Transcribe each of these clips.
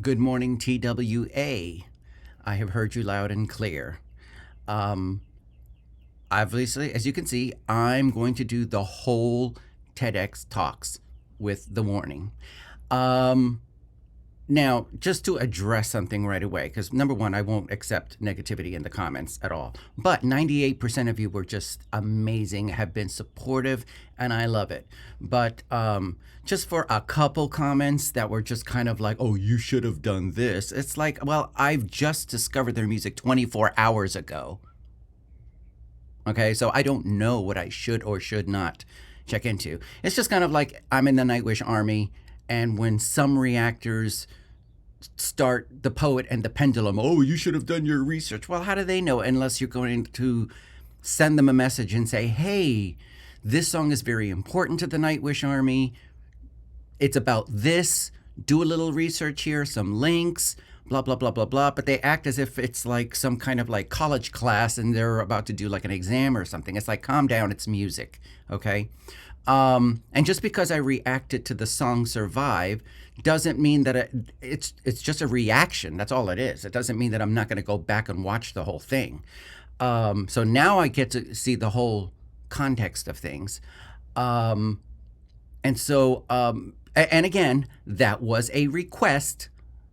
Good morning, TWA. I have heard you loud and clear. Um, Obviously, as you can see, I'm going to do the whole TEDx talks with the warning. Um, Now, just to address something right away, because number one, I won't accept negativity in the comments at all. But 98% of you were just amazing, have been supportive, and I love it. But just for a couple comments that were just kind of like, oh, you should have done this, it's like, well, I've just discovered their music 24 hours ago. Okay, so I don't know what I should or should not check into. It's just kind of like I'm in the Nightwish army, and when some reactors start the poet and the pendulum, oh, you should have done your research. Well, how do they know unless you're going to send them a message and say, hey, this song is very important to the Nightwish army. It's about this. Do a little research here, some links, blah, blah, blah, blah, blah. But they act as if it's like some kind of like college class and they're about to do like an exam or something. It's like, calm down, it's music, okay? And just because I reacted to the song Survive doesn't mean that it's just a reaction. That's all it is. It doesn't mean that I'm not going to go back and watch the whole thing. So now I get to see the whole context of things. Um, and so, and again, that was a request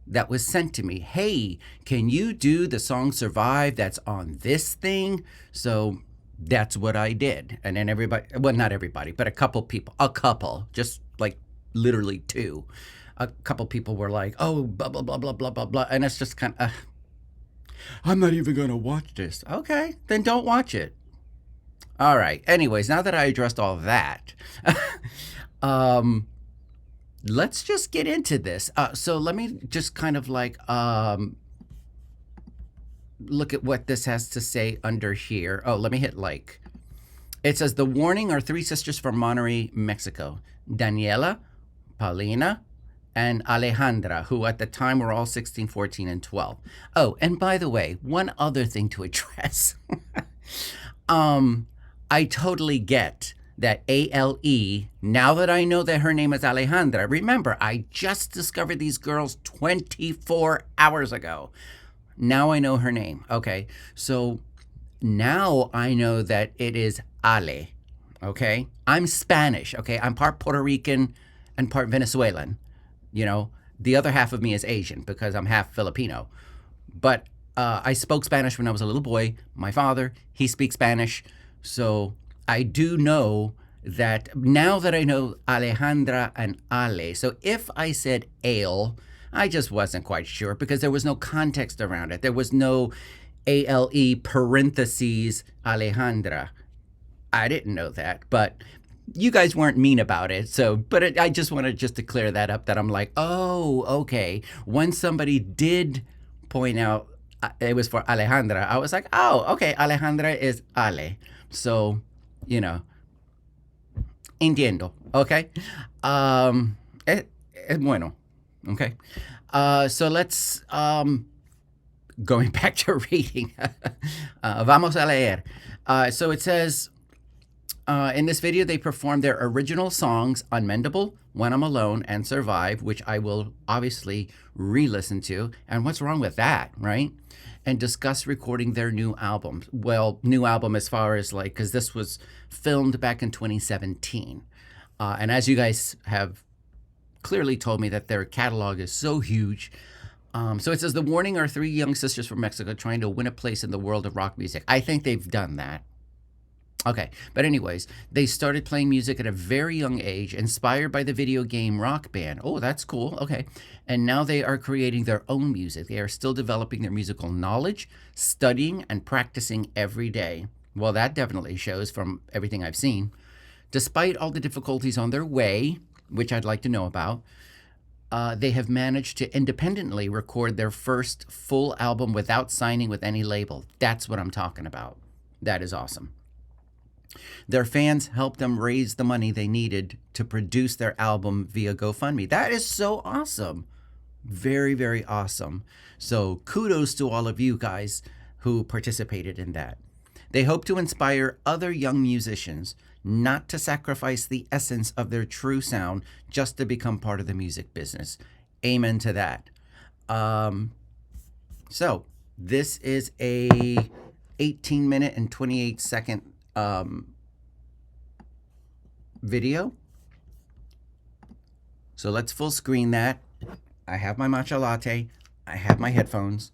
that was sent to me. Hey, can you do the song Survive that's on this thing? So that's what I did. And then everybody, well, not everybody, but a couple, just like literally two. A couple people were like, oh, blah, blah, blah, blah, blah, blah, blah. And it's just kind of, I'm not even going to watch this. Okay, then don't watch it. All right. Anyways, now that I addressed all that, um, let's just get into this. So let me just kind of like look at what this has to say under here. Oh, let me hit like. It says the warning are three sisters from Monterrey, Mexico: Daniela, Paulina, and Alejandra, who at the time were all 16, 14, and 12. Oh, and by the way, one other thing to address. I totally get that ALE, now that I know that her name is Alejandra, remember, I just discovered these girls 24 hours ago. Now I know her name. Okay. So now I know that it is Ale. Okay. I'm Spanish. Okay. I'm part Puerto Rican and part Venezuelan. You know, the other half of me is Asian because I'm half Filipino. But I spoke Spanish when I was a little boy. My father, he speaks Spanish. So I do know that now that I know Alejandra and Ale. So if I said ale, I just wasn't quite sure because there was no context around it. There was no ALE parentheses Alejandra. I didn't know that, but you guys weren't mean about it. So, but I just wanted just to clear that up that I'm like, oh, okay. When somebody did point out it was for Alejandra, I was like, oh, okay. Alejandra is Ale. So, you know, entiendo. Okay. Es bueno. Okay. So let's, going back to reading. Vamos a leer. So it says, in this video, they performed their original songs, Unmendable, When I'm Alone, and Survive, which I will obviously re-listen to. And what's wrong with that, right? And discuss recording their new album. Well, new album as far as like, because this was filmed back in 2017. And as you guys have clearly told me that their catalog is so huge. So it says, the warning are three young sisters from Mexico trying to win a place in the world of rock music. I think they've done that. Okay, but anyways, they started playing music at a very young age, inspired by the video game Rock Band. Oh, that's cool. Okay. And now they are creating their own music. They are still developing their musical knowledge, studying, and practicing every day. Well, that definitely shows from everything I've seen. Despite all the difficulties on their way, which I'd like to know about, they have managed to independently record their first full album without signing with any label. That's what I'm talking about. That is awesome. Their fans helped them raise the money they needed to produce their album via GoFundMe. That is so awesome. Very, very awesome. So kudos to all of you guys who participated in that. They hope to inspire other young musicians not to sacrifice the essence of their true sound just to become part of the music business. Amen to that. So this is a 18-minute and 28-second video. So let's full screen that. I have my matcha latte. I have my headphones.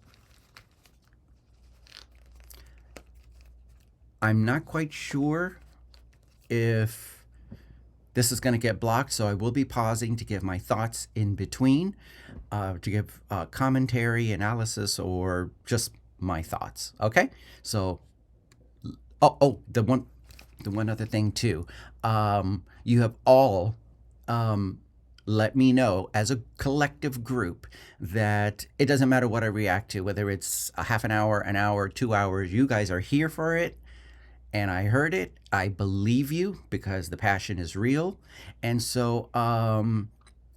I'm not quite sure if this is going to get blocked, so I will be pausing to give my thoughts in between, to give commentary, analysis, or just my thoughts. Okay? So, the one other thing too. You have all let me know as a collective group that it doesn't matter what I react to, whether it's a half an hour, 2 hours. You guys are here for it. And I heard it. I believe you because the passion is real. And so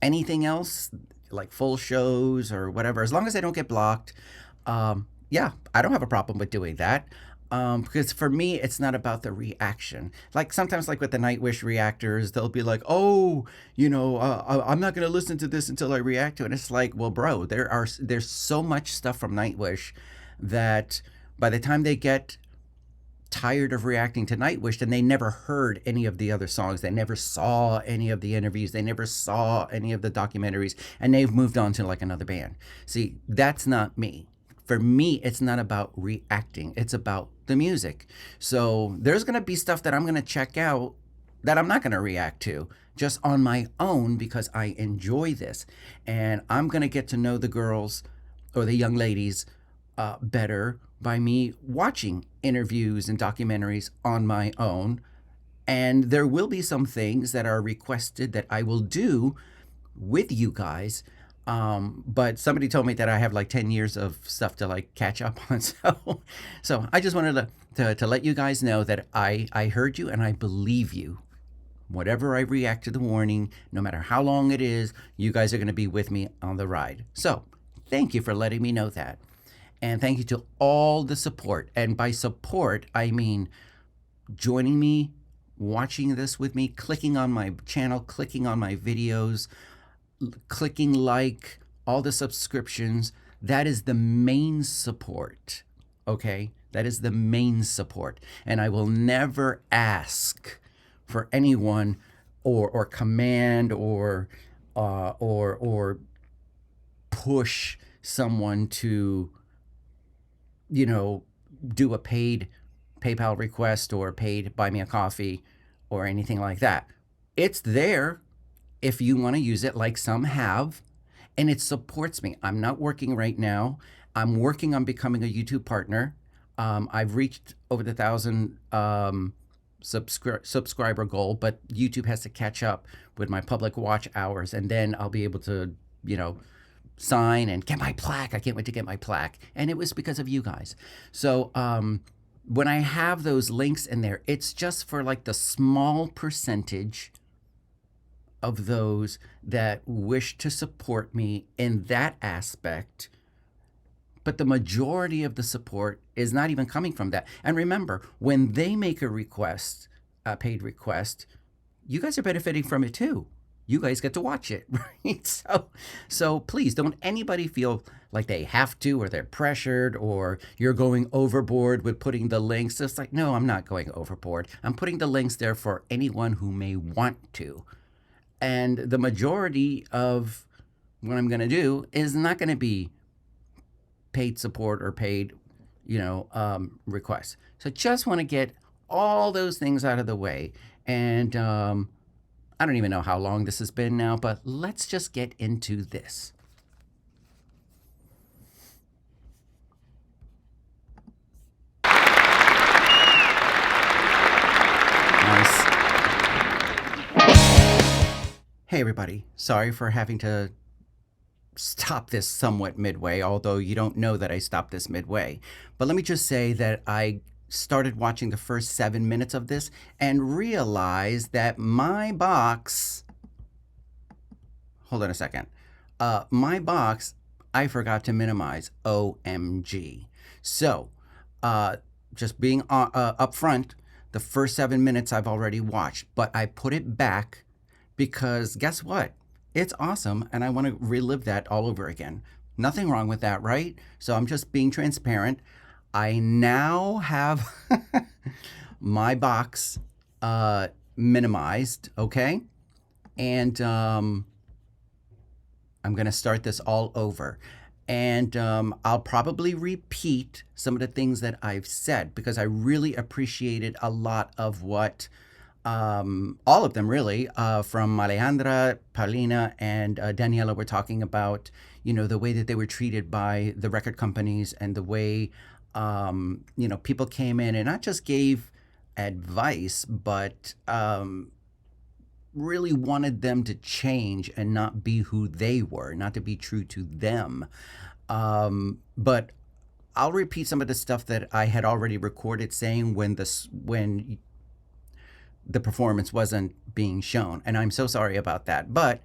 anything else, like full shows or whatever, as long as I don't get blocked, yeah, I don't have a problem with doing that. Because for me, it's not about the reaction. Like sometimes, like with the Nightwish reactors, they'll be like, "Oh, I'm not gonna listen to this until I react to it." And it's like, well, bro, there's so much stuff from Nightwish that by the time they get tired of reacting to Nightwish, and they never heard any of the other songs. They never saw any of the interviews. They never saw any of the documentaries, and they've moved on to like another band. See, that's not me. For me, it's not about reacting. It's about the music. So there's going to be stuff that I'm going to check out that I'm not going to react to just on my own because I enjoy this. And I'm going to get to know the girls or the young ladies better by me watching interviews and documentaries on my own. And there will be some things that are requested that I will do with you guys. But somebody told me that I have like 10 years of stuff to like catch up on. So I just wanted to let you guys know that I heard you and I believe you. Whatever I react to the warning, no matter how long it is, you guys are going to be with me on the ride. So thank you for letting me know that. And thank you to all the support. And by support, I mean joining me, watching this with me, clicking on my channel, clicking on my videos, clicking like, all the subscriptions. That is the main support. Okay? That is the main support. And I will never ask for anyone or command or push someone to do a paid PayPal request or paid buy me a coffee or anything like that. It's there if you want to use it like some have, and it supports me. I'm not working right now. I'm working on becoming a YouTube partner. I've reached over the 1,000 subscriber goal, but YouTube has to catch up with my public watch hours, and then I'll be able to, sign and get my plaque. I can't wait to get my plaque. And it was because of you guys. So when I have those links in there, it's just for like the small percentage of those that wish to support me in that aspect. But the majority of the support is not even coming from that. And remember, when they make a request, a paid request, you guys are benefiting from it too. You guys get to watch it, right? So please don't anybody feel like they have to or they're pressured or you're going overboard with putting the links. It's like, no, I'm not going overboard. I'm putting the links there for anyone who may want to. And the majority of what I'm going to do is not going to be paid support or paid, requests. So just want to get all those things out of the way. And I don't even know how long this has been now, but let's just get into this. Nice. Hey, everybody. Sorry for having to stop this somewhat midway, although you don't know that I stopped this midway. But let me just say that I started watching the first 7 minutes of this and realized that my box, hold on a second, my box, I forgot to minimize, OMG. So just being up front, the first 7 minutes I've already watched, but I put it back because guess what? It's awesome and I want to relive that all over again. Nothing wrong with that, right? So I'm just being transparent. I now have my box minimized, okay? And I'm going to start this all over. And I'll probably repeat some of the things that I've said because I really appreciated a lot of what all of them really, from Alejandra, Paulina, and Daniela were talking about, the way that they were treated by the record companies and the way, people came in and not just gave advice, but really wanted them to change and not be who they were, not to be true to them. But I'll repeat some of the stuff that I had already recorded saying when the performance wasn't being shown, and I'm so sorry about that. But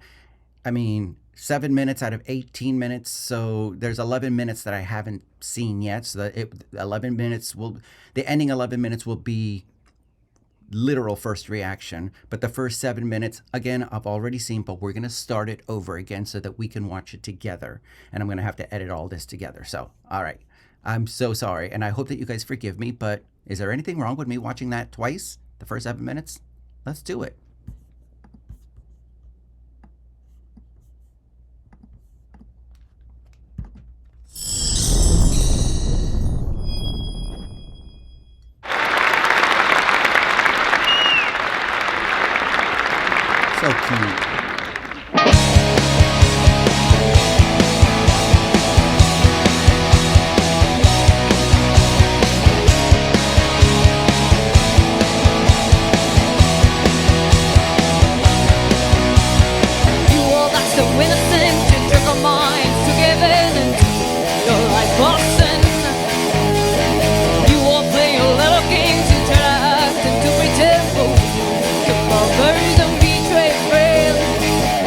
I mean, 7 minutes out of 18 minutes, so there's 11 minutes that I haven't seen yet. So that 11 minutes the ending 11 minutes will be literal first reaction, but the first 7 minutes, again, I've already seen, but we're going to start it over again so that we can watch it together. And I'm going to have to edit all this together. So, all right. I'm so sorry. And I hope that you guys forgive me, but is there anything wrong with me watching that twice, the first 7 minutes? Let's do it. So cute. You all got so innocent, you took our minds to give in, and you're like boxing. You all play your little games, you try to act into pretend fools. Took our birds and betray frail.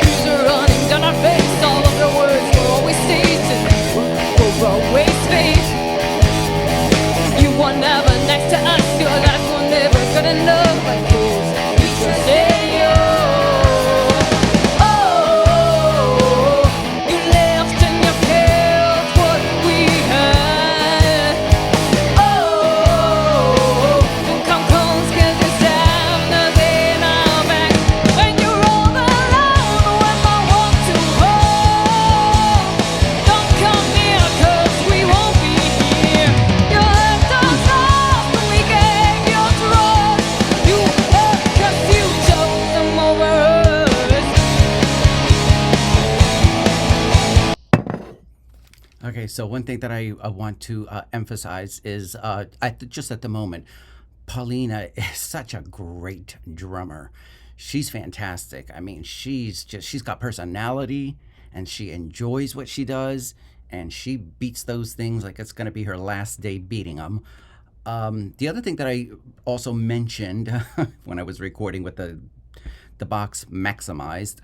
Views are running down our face, all of your words were always stated. We're always space. You were never next to us, your life was never good enough. Like fools, we should stay Okay, so one thing that I want to emphasize is just at the moment, Paulina is such a great drummer. She's fantastic. I mean, she's got personality and she enjoys what she does and she beats those things like it's going to be her last day beating them. The other thing that I also mentioned when I was recording with the box maximized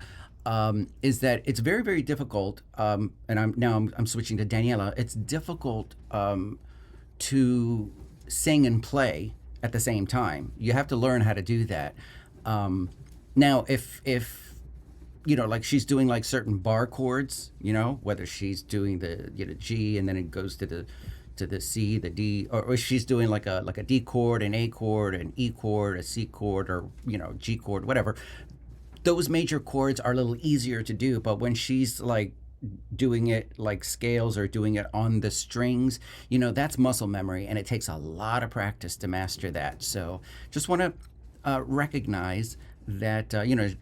is that it's very, very difficult. And I'm switching to Daniela. It's difficult to sing and play at the same time. You have to learn how to do that. Now, if like she's doing like certain bar chords, whether she's doing the G and then it goes to the C, the D, or she's doing like a D chord, an A chord, an E chord, a C chord, or G chord, whatever. Those major chords are a little easier to do, but when she's like doing it like scales or doing it on the strings, that's muscle memory, and it takes a lot of practice to master that. So just want to recognize that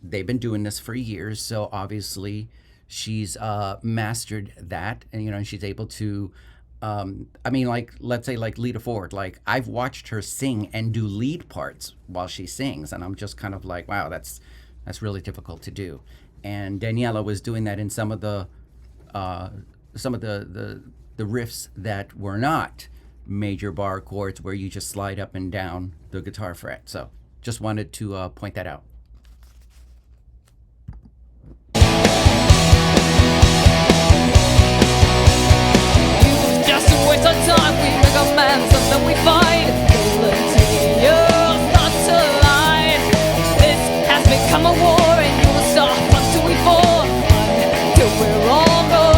they've been doing this for years, so obviously she's mastered that, and she's able to like, let's say like Lita Ford, like I've watched her sing and do lead parts while she sings, and I'm just kind of like, wow, that's really difficult to do. And Daniela was doing that in some of the riffs that were not major bar chords where you just slide up and down the guitar fret. So just wanted to point that out. Just a waste of time, we make amends and then we find not to lie. This has become a war and you will stop until we fall, till we're all gone.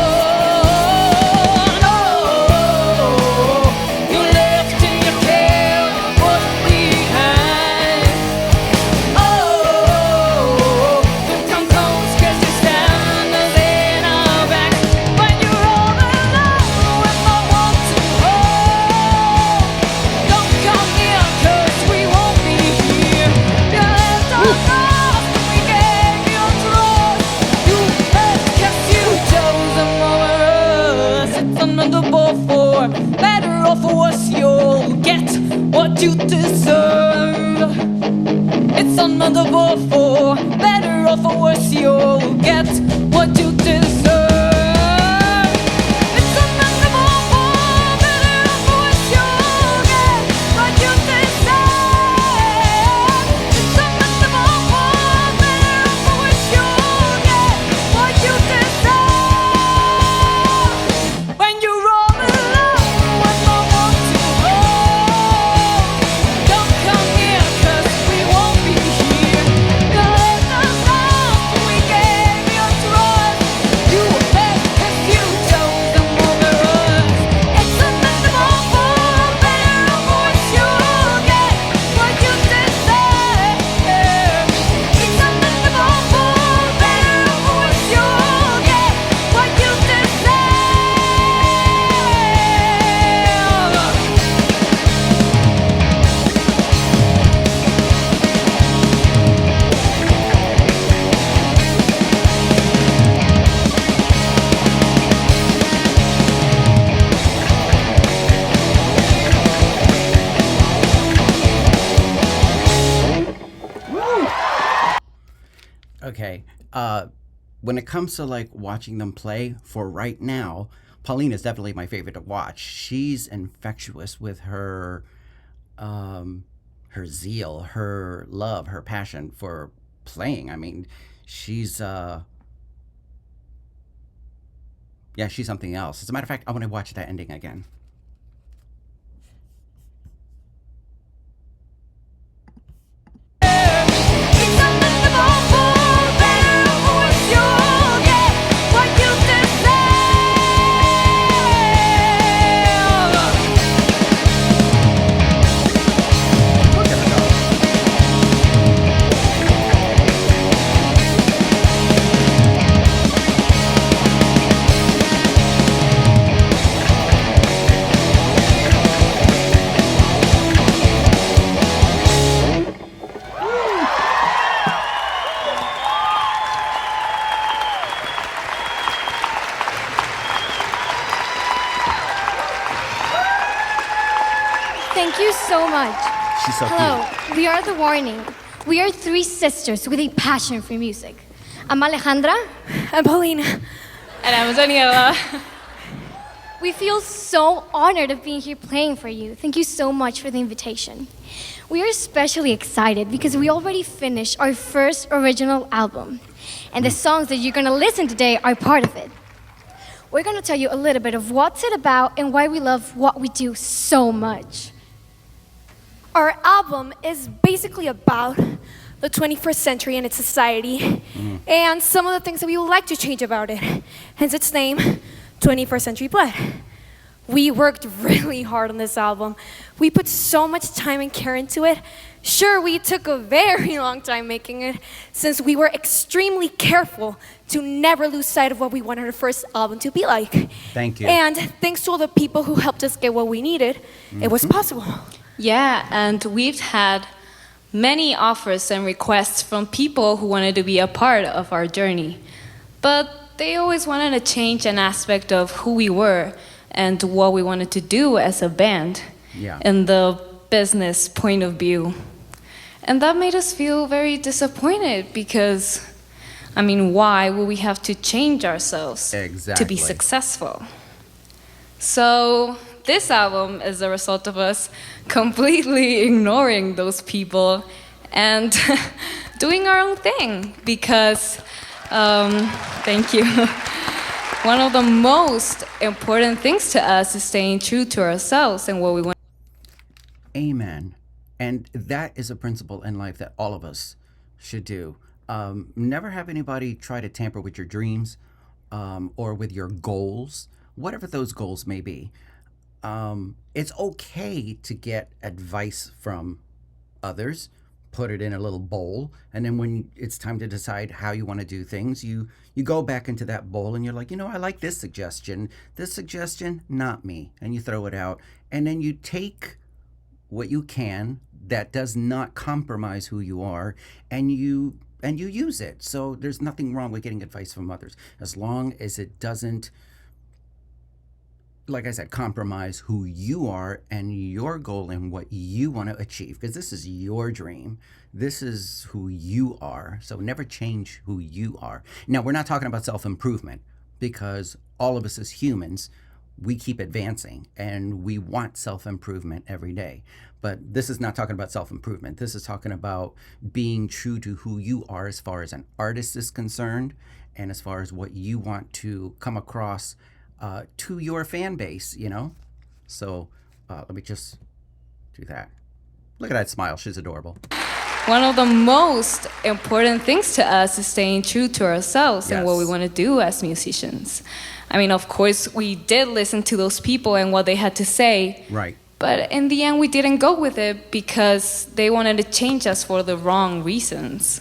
unmendable for better or for worse. You'll get what you deserve. It's unmendable for better or for worse. You'll get what you deserve. It's unmendable for better or for worse. You'll get what you deserve. It's unmendable for better or for worse. You'll get what you deserve. When you're all alone, when no one to hold, don't come here 'cause we won't be here. You let us down, we gave you trust. You bet 'cause you chose them over us. It's unmendable for better or for worse. You'll get what you deserve. It's unmendable for better or for worse. You'll get what you deserve. Okay. When it comes to like watching them play, for right now, Pauline is definitely my favorite to watch. She's infectious with her zeal, her love, her passion for playing. I mean, she's yeah, she's something else. As a matter of fact, I want to watch that ending again. It's unmendable for better or for worse. You'll get what you deserve. Look at her go. Thank you so much. She's so Hello, cute. we are The Warning. We are three sisters with a passion for music. I'm Alejandra. I'm Pauline. And I'm Daniela. We feel so honored of being here playing for you. Thank you so much for the invitation. We are especially excited because we already finished our first original album. And the songs that you're gonna listen today are part of it. We're gonna tell you a little bit of what's it about and why we love what we do so much. Our album is basically about the 21st century and its society and some of the things that we would like to change about it. Hence its name, 21st Century Blood. We worked really hard on this album. We put so much time and care into it. Sure, we took a very long time making it since we were extremely careful to never lose sight of what we wanted our first album to be like. Thank you. And thanks to all the people who helped us get what we needed, it was possible. Yeah, and we've had many offers and requests from people who wanted to be a part of our journey. But they always wanted to change an aspect of who we were and what we wanted to do as a band Yeah. in the business point of view. And that made us feel very disappointed because, I mean, why would we have to change ourselves to Exactly. be successful? So this album is a result of us completely ignoring those people and doing our own thing because, thank you. One of the most important things to us is staying true to ourselves and what we want. Amen. And that is a principle in life that all of us should do. Never have anybody try to tamper with your dreams or with your goals, whatever those goals may be. It's okay to get advice from others, put it in a little bowl, and then when it's time to decide how you want to do things, you go back into that bowl and you're like, I like this suggestion, not me, and you throw it out, and then you take what you can that does not compromise who you are, and you use it. So there's nothing wrong with getting advice from others as long as it doesn't like I said, compromise who you are and your goal and what you want to achieve, because this is your dream. This is who you are. So never change who you are. Now, we're not talking about self improvement, because all of us as humans, we keep advancing and we want self improvement every day. But this is not talking about self improvement. This is talking about being true to who you are as far as an artist is concerned, and as far as what you want to come across to your fan base, you know? So let me just do that. Look at that smile. She's adorable. One of the most important things to us is staying true to ourselves and what we Yes. want to do as musicians. I mean, of course, we did listen to those people and what they had to say. Right. But in the end, we didn't go with it because they wanted to change us for the wrong reasons.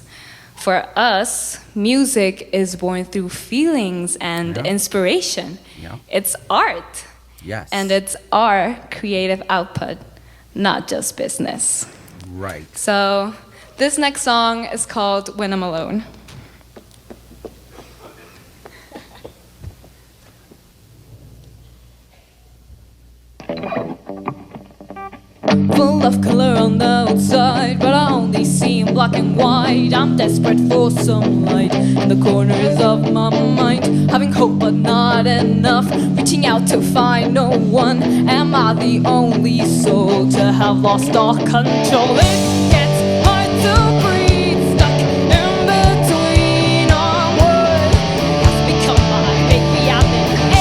For us, music is born through feelings and Yeah. inspiration. Yeah. It's art. Yes. And it's our creative output, not just business. Right. So this next song is called When I'm Alone. Full of color on the outside, but I only see in black and white. I'm desperate for some light in the corners of my mind, having hope but not enough, reaching out to find no one. Am I the only soul to have lost all control? It gets hard to breathe, stuck in between our words. Has become my baby, I'm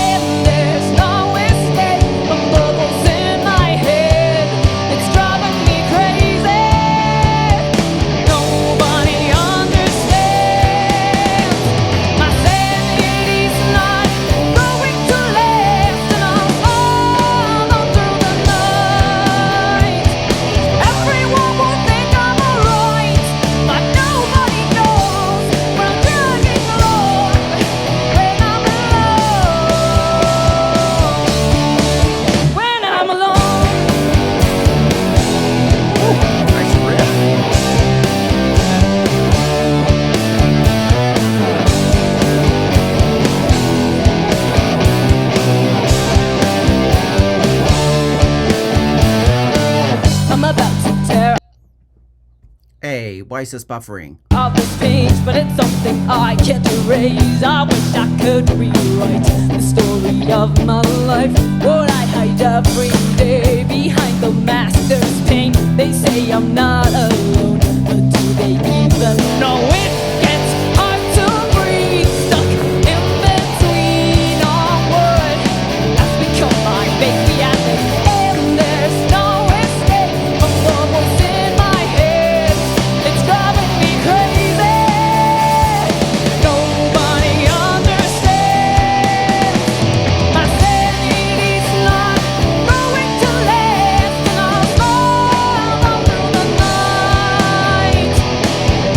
in, there's no escape from bubbles in my head. It's driving me crazy. Nobody understands. My sanity's not going to last, and I'll fall on through the night. Everyone will think I'm alright, but nobody knows where I'm dragging along when I'm alone. When I'm alone. Nice riff. I'm about to tear Hey, why is this buffering? out this page, but it's something I can't erase. I wish I could rewrite the story of my life. What I hide every day behind the mask, there's pain. They say I'm not alone, but do they even know it? Gets hard to breathe, stuck in between our words. Has become my baby at the end. There's no escape from the voice in my head. It's driving me crazy. Nobody understands. My sanity's not going to last, and I'll fall on through the night.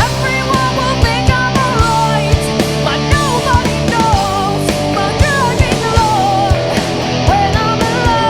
Everyone will think I'm alright, but nobody knows I'm dragging along when I'm alone.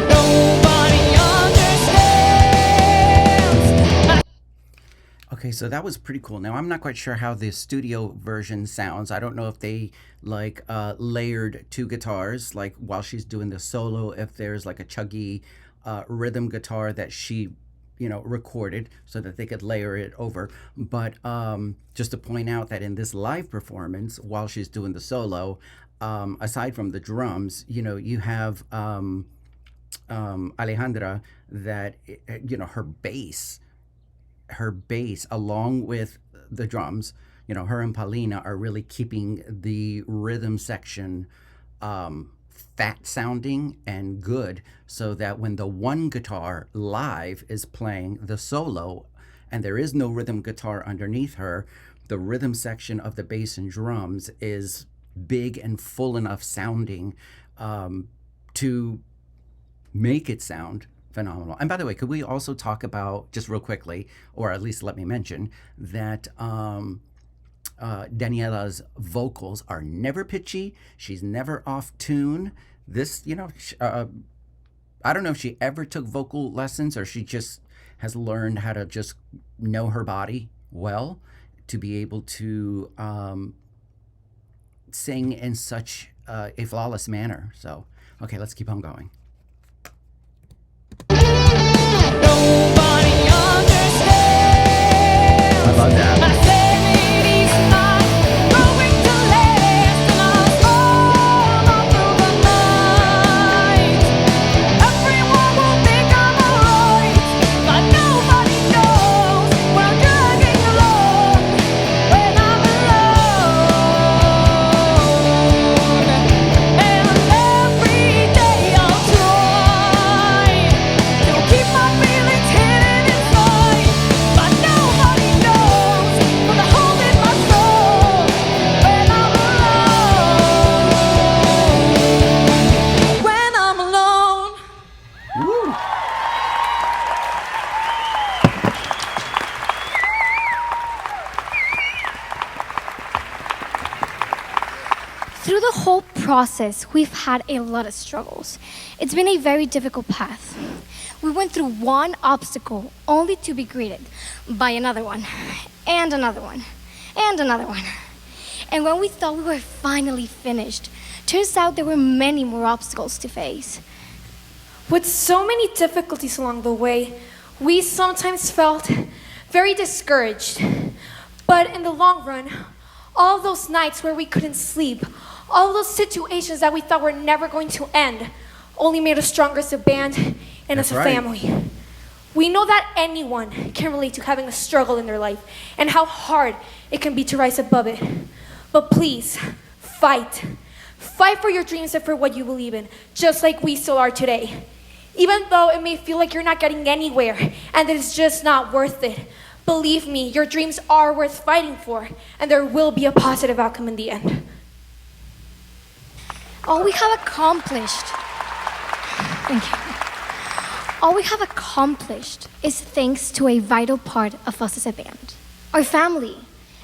Nobody understands. Okay, so that was pretty cool. Now, I'm not quite sure how the studio version sounds. I don't know if they like layered two guitars, like while she's doing the solo, if there's like a chuggy rhythm guitar that she, you know, recorded so that they could layer it over. But just to point out that in this live performance, while she's doing the solo, aside from the drums, you know, you have Alejandra that, you know, her bass along with the drums, you know, her and Paulina are really keeping the rhythm section fat sounding and good, so that when the one guitar live is playing the solo and there is no rhythm guitar underneath her, the rhythm section of the bass and drums is big and full enough sounding to make it sound phenomenal. And by the way, could we also talk about, just real quickly, or at least let me mention, that Daniela's vocals are never pitchy. She's never off tune. This, I don't know if she ever took vocal lessons or she just has learned how to just know her body well to be able to sing in such a flawless manner. So, okay, let's keep on going. Nobody understands. I love that. My sanity is not going to last, and I'll fall all through the night. Everyone will think I'm alright, but nobody knows what I'm dragging along when I'm alone. And every day I'll try to keep my feelings hidden inside, but nobody knows what I hold in my soul when I'm alone. When I'm alone. Woo. Through the whole process, we've had a lot of struggles. It's been a very difficult path. We went through one obstacle only to be greeted by another one, and another one, and another one. And when we thought we were finally finished, turns out there were many more obstacles to face. With so many difficulties along the way, we sometimes felt very discouraged. But in the long run, all those nights where we couldn't sleep, all those situations that we thought were never going to end, only made us stronger as a band and That's as a right. family. We know that anyone can relate to having a struggle in their life and how hard it can be to rise above it. But please, fight. Fight for your dreams and for what you believe in, just like we still are today. Even though it may feel like you're not getting anywhere and that it's just not worth it, believe me, your dreams are worth fighting for, and there will be a positive outcome in the end. All we have accomplished, thank you. All we have accomplished is thanks to a vital part of us as a band, our family,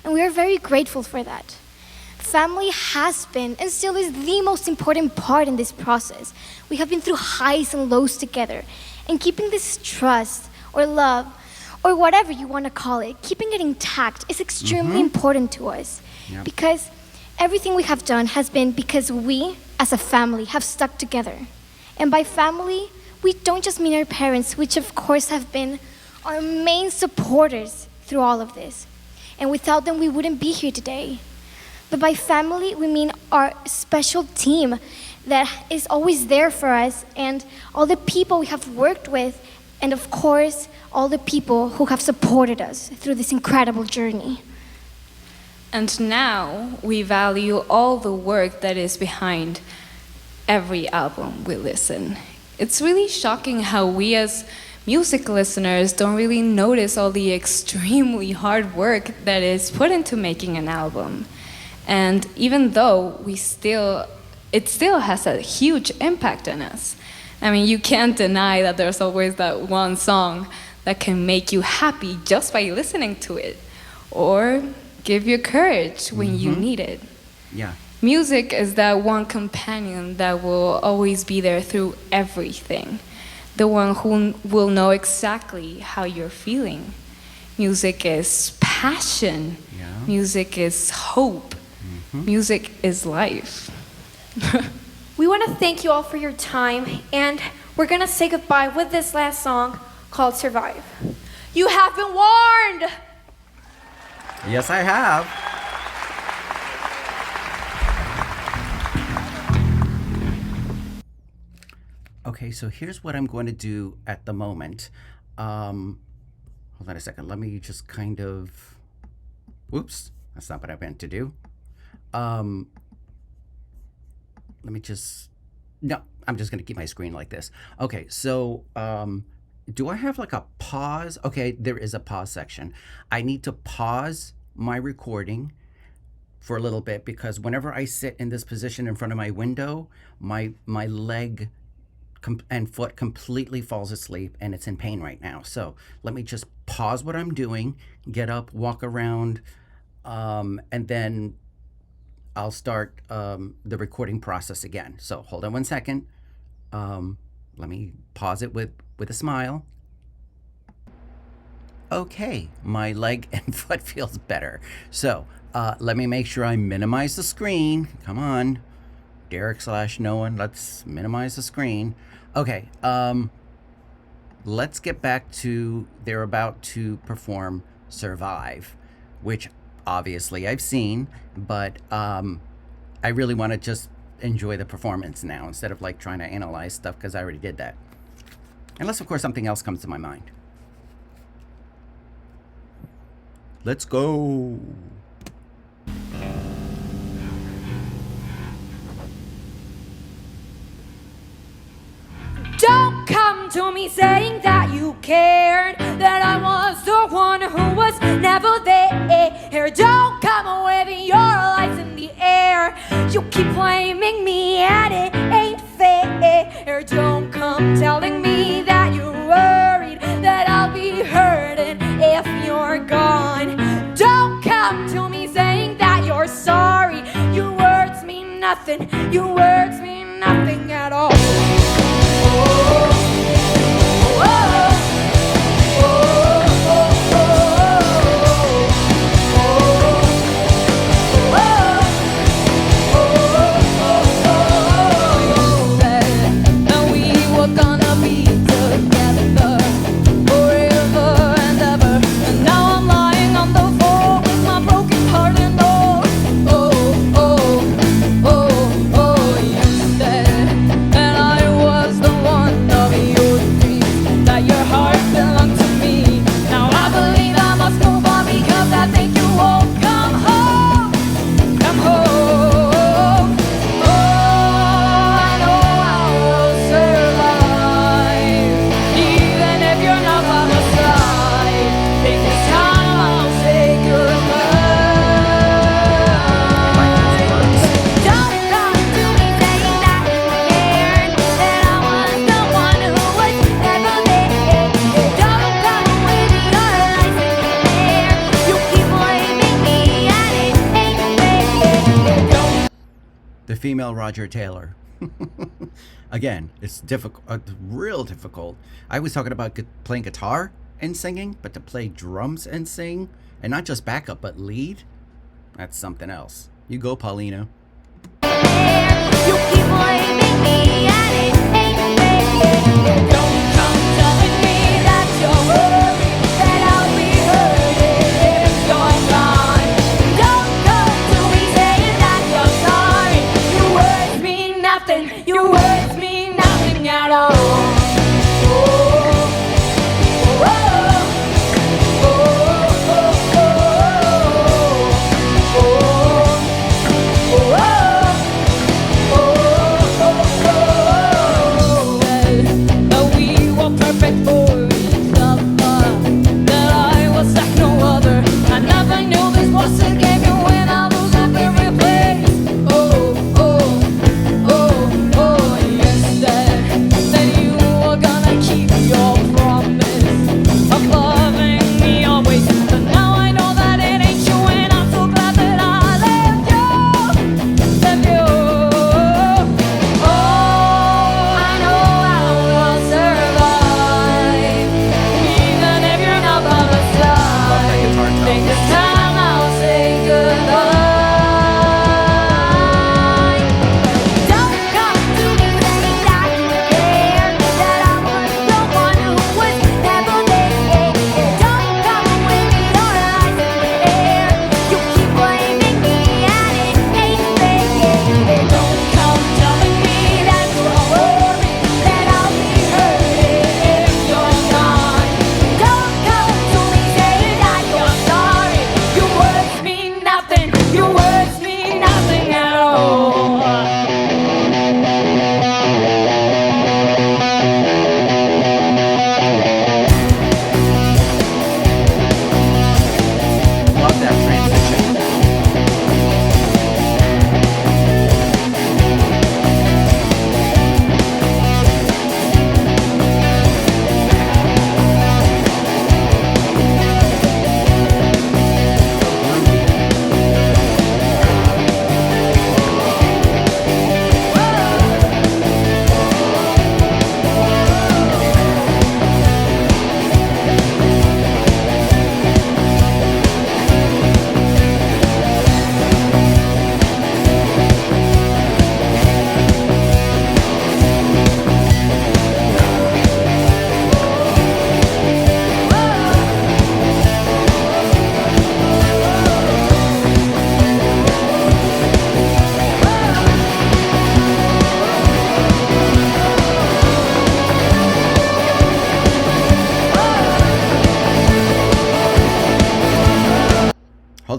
and we are very grateful for that. Family has been and still is the most important part in this process. We have been through highs and lows together, and keeping this trust or love or whatever you want to call it, keeping it intact is extremely important to us. Yep. Because everything we have done has been because we, as a family, have stuck together. And by family, we don't just mean our parents, which of course have been our main supporters through all of this. And without them, we wouldn't be here today. But by family, we mean our special team that is always there for us, and all the people we have worked with, and of course, all the people who have supported us through this incredible journey. And now we value all the work that is behind every album we listen. It's really shocking how we as music listeners don't really notice all the extremely hard work that is put into making an album. And even though it still has a huge impact on us. I mean, you can't deny that there's always that one song that can make you happy just by listening to it, or give you courage when you need it. Yeah. Music is that one companion that will always be there through everything, the one who will know exactly how you're feeling. Music is passion. Yeah. Music is hope. Music is life. We want to thank you all for your time, and we're going to say goodbye with this last song called Survive. You have been warned! Yes, I have. Okay, so here's what I'm going to do at the moment. Hold on a second. Let me just kind of... Oops, that's not what I meant to do. Let me just... No, I'm just going to keep my screen like this. Okay, so do I have like a pause? Okay, there is a pause section. I need to pause my recording for a little bit because whenever I sit in this position in front of my window, my leg and foot completely falls asleep and it's in pain right now. So let me just pause what I'm doing, get up, walk around, and then I'll start the recording process again. So hold on one second. Let me pause it with a smile. Okay, my leg and foot feels better. So let me make sure I minimize the screen. Come on, Derek / Noah, let's minimize the screen. Okay, let's get back to they're about to perform Survive, which obviously I've seen, but I really want to just enjoy the performance now instead of like trying to analyze stuff because I already did that. Unless, of course, something else comes to my mind. Let's go. Don't come to me saying that you cared, that I was the one who was never there. Don't come waving your lights in the air. You keep blaming me and it ain't fair. Don't come telling me that you're worried that I'll be hurting if you're gone. Don't come to me saying that you're sorry. Your words mean nothing. Your words mean nothing at all. The female Roger Taylor. Again, it's difficult, real difficult. I was talking about playing guitar and singing, but to play drums and sing, and not just backup, but lead, that's something else. You go, Paulina. You keep blaming me and it ain't fair. Don't come telling me that you're worried that I'll be hurting if you're gone. Don't come to me saying that you're sorry. Your words mean nothing. Your words mean nothing at all. You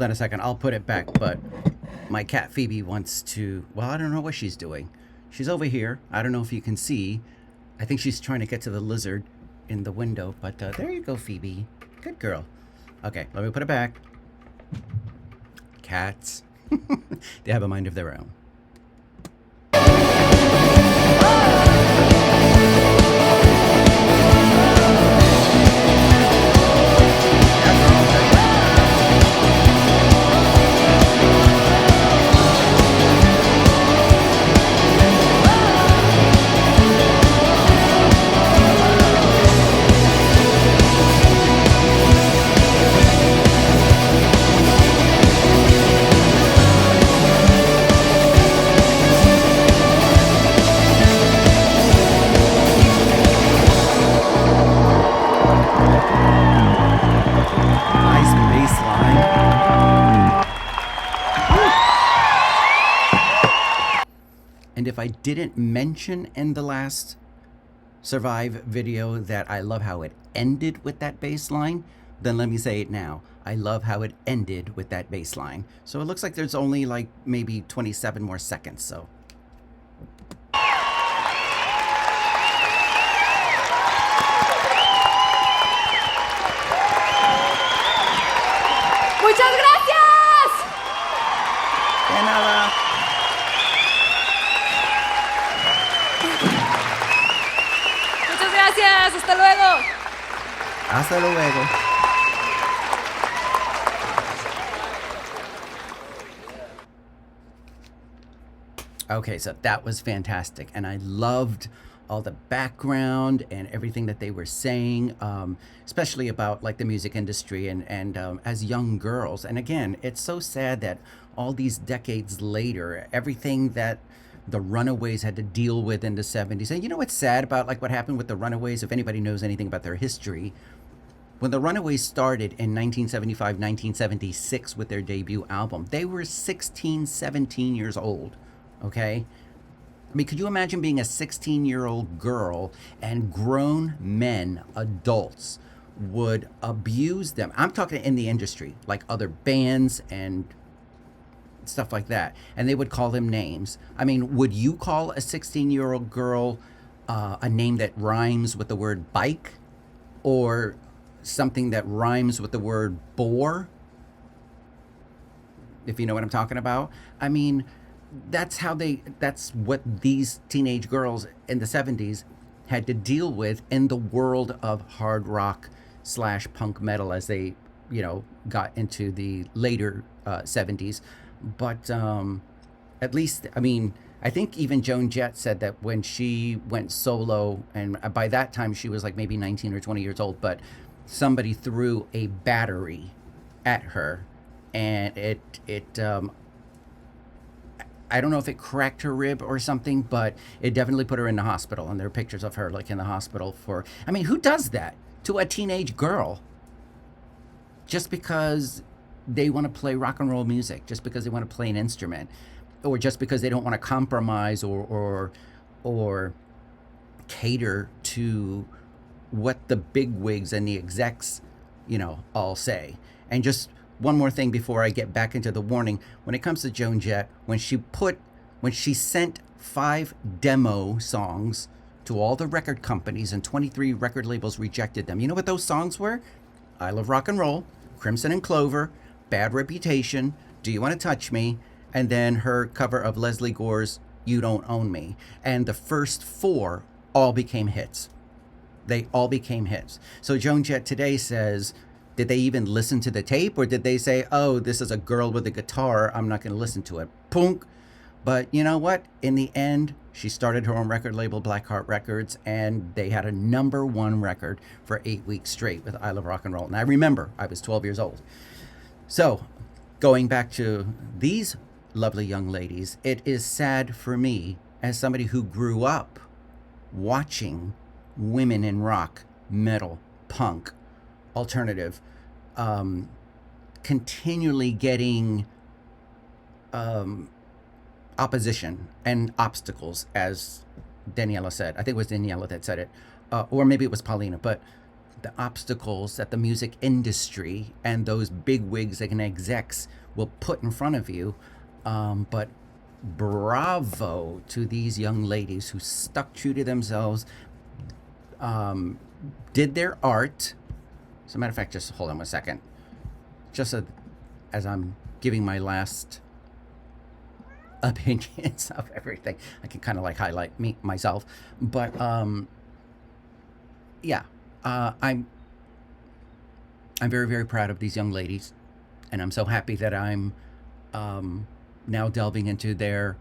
hold on a second. I'll put it back, but my cat Phoebe wants to. Well, I don't know what she's doing. She's over here. I don't know if you can see. I think she's trying to get to the lizard in the window, but there you go, Phoebe. Good girl. Okay, let me put it back. Cats. They have a mind of their own. Nice bass line. And if I didn't mention in the last Survive video that I love how it ended with that bass line, then let me say it now. I love how it ended with that bass line. So it looks like there's only like maybe 27 more seconds, so. Muchas gracias. De nada. Muchas gracias, hasta luego. Hasta luego. Okay, so that was fantastic, and I loved all the background and everything that they were saying, especially about like the music industry and as young girls. And again, it's so sad that all these decades later, everything that the Runaways had to deal with in the 70s. And you know what's sad about like what happened with the Runaways, if anybody knows anything about their history? When the Runaways started in 1975, 1976 with their debut album, they were 16, 17 years old, okay? I mean, could you imagine being a 16-year-old girl and grown men, adults, would abuse them? I'm talking in the industry, like other bands and stuff like that. And they would call them names. I mean, would you call a 16-year-old girl a name that rhymes with the word bike? Or something that rhymes with the word bore? If you know what I'm talking about. I mean, that's what these teenage girls in the 70s had to deal with in the world of hard rock / punk metal as they, got into the later 70s. But at least, I mean, I think even Joan Jett said that when she went solo, and by that time she was like maybe 19 or 20 years old, but somebody threw a battery at her, and it I don't know if it cracked her rib or something, but it definitely put her in the hospital. And there are pictures of her like in the hospital for, I mean, who does that to a teenage girl? Just because they want to play rock and roll music, just because they want to play an instrument, or just because they don't want to compromise or cater to what the bigwigs and the execs, all say. And just one more thing before I get back into the warning. When it comes to Joan Jett, when she sent 5 demo songs to all the record companies and 23 record labels rejected them. You know what those songs were? I Love Rock and Roll, Crimson and Clover, Bad Reputation, Do You Want to Touch Me, and then her cover of Leslie Gore's You Don't Own Me. And the first 4 all became hits. They all became hits. So Joan Jett today says, did they even listen to the tape, or did they say, oh, this is a girl with a guitar, I'm not going to listen to it? Punk. But you know what? In the end, she started her own record label, Blackheart Records, and they had a #1 record for 8 weeks straight with I Love Rock and Roll. And I remember I was 12 years old. So going back to these lovely young ladies, it is sad for me as somebody who grew up watching women in rock, metal, punk, alternative, continually getting opposition and obstacles, as Daniela said. I think it was Daniela that said it, or maybe it was Paulina, but the obstacles that the music industry and those big wigs and execs will put in front of you. But bravo to these young ladies who stuck true to themselves, did their art. As a matter of fact, just hold on 1 second. Just as I'm giving my last opinions of everything, I can kind of like highlight myself. But yeah, I'm very, very proud of these young ladies, and I'm so happy that I'm now delving into their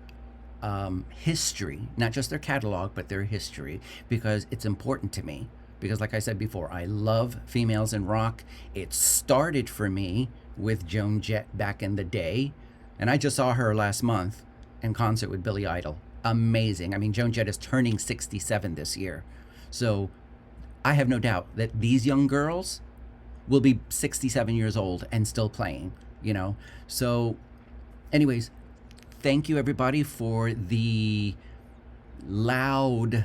history, not just their catalog, but their history, because it's important to me. Because, like I said before, I love females in rock. It started for me with Joan Jett back in the day, and I just saw her last month in concert with Billy Idol. Amazing. I mean, Joan Jett is turning 67 this year. So I have no doubt that these young girls will be 67 years old and still playing, you know? So, anyways, thank you everybody for the loud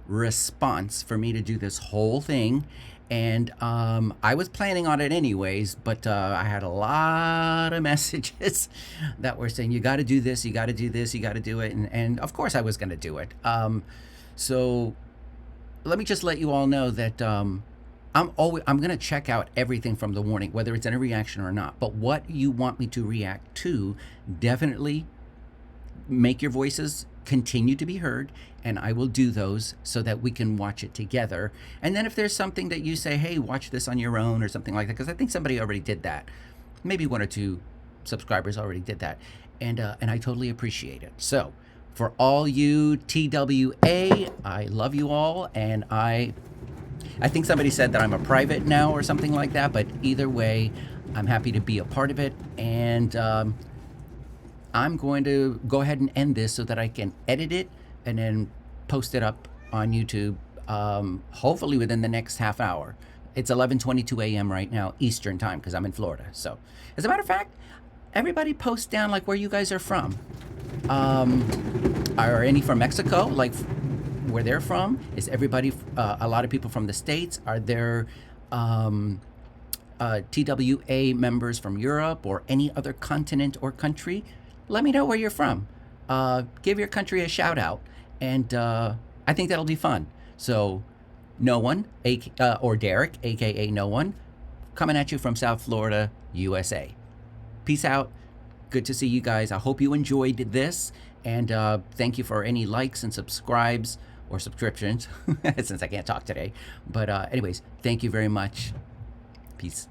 response for me to do this whole thing. And I was planning on it anyways, but I had a lot of messages that were saying, you got to do this, you got to do this, you got to do it. And of course I was going to do it. So let me just let you all know that I'm going to check out everything from the warning, whether it's in a reaction or not. But what you want me to react to, definitely make your voices continue to be heard, and I will do those so that we can watch it together. And then if there's something that you say, hey, watch this on your own or something like that, because I think somebody already did that. Maybe 1 or 2 subscribers already did that. And I totally appreciate it. So for all you TWA, I love you all. And I think somebody said that I'm a private now or something like that. But either way, I'm happy to be a part of it. And I'm going to go ahead and end this so that I can edit it and then post it up on YouTube, hopefully within the next half hour. It's 11:22 a.m. right now, Eastern time, because I'm in Florida. So, as a matter of fact, everybody post down like where you guys are from. Are any from Mexico, like where they're from? Is everybody, a lot of people from the States? Are there TWA members from Europe or any other continent or country? Let me know where you're from. Give your country a shout out, and I think that'll be fun. So, No One, or Derek, aka No One, coming at you from South Florida, USA. Peace out. Good to see you guys. I hope you enjoyed this, and thank you for any likes and subscribes or subscriptions, since I can't talk today. But anyways, thank you very much. Peace.